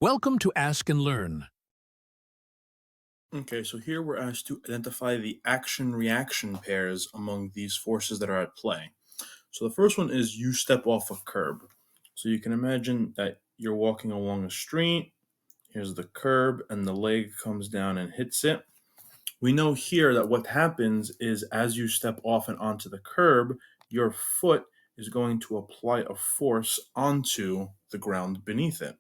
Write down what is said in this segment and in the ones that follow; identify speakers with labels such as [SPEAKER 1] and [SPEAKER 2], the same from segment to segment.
[SPEAKER 1] Welcome to Ask and Learn.
[SPEAKER 2] Okay, so here we're asked to identify the action-reaction pairs among these forces that are at play. So the first one is you step off a curb. So you can imagine that you're walking along a street, here's the curb, and the leg comes down and hits it. We know here that what happens is as you step off and onto the curb, your foot is going to apply a force onto the ground beneath it.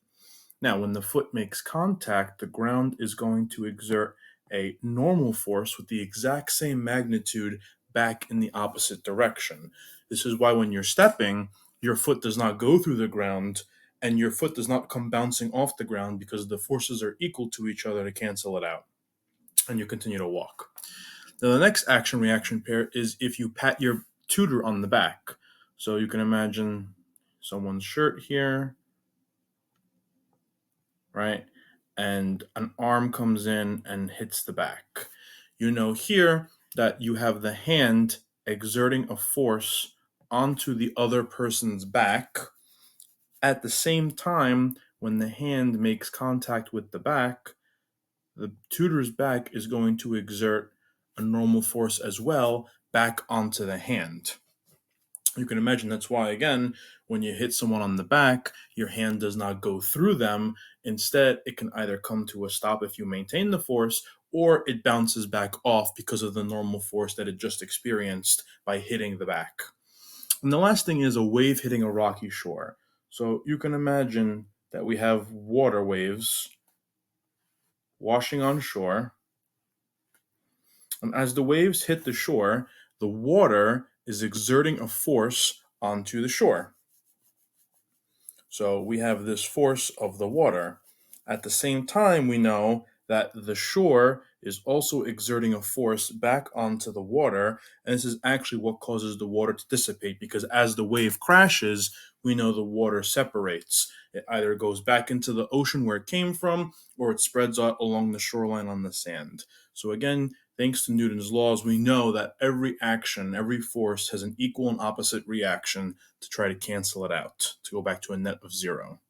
[SPEAKER 2] Now, when the foot makes contact, the ground is going to exert a normal force with the exact same magnitude back in the opposite direction. This is why when you're stepping, your foot does not go through the ground and your foot does not come bouncing off the ground because the forces are equal to each other to cancel it out. And you continue to walk. Now, the next action reaction pair is if you pat your tutor on the back. So you can imagine someone's shirt here, right? And an arm comes in and hits the back. You know here that you have the hand exerting a force onto the other person's back. At the same time, when the hand makes contact with the back, the tutor's back is going to exert a normal force as well back onto the hand. You can imagine that's why, again, when you hit someone on the back, your hand does not go through them. Instead, it can either come to a stop if you maintain the force, or it bounces back off because of the normal force that it just experienced by hitting the back. And the last thing is a wave hitting a rocky shore. So you can imagine that we have water waves washing on shore. And as the waves hit the shore, the water is exerting a force onto the shore. So we have this force of the water. At the same time, we know that the shore is also exerting a force back onto the water, and this is actually what causes the water to dissipate because as the wave crashes, we know the water separates. It either goes back into the ocean where it came from, or it spreads out along the shoreline on the sand. So again, thanks to Newton's laws, we know that every action, every force has an equal and opposite reaction to try to cancel it out, to go back to a net of zero.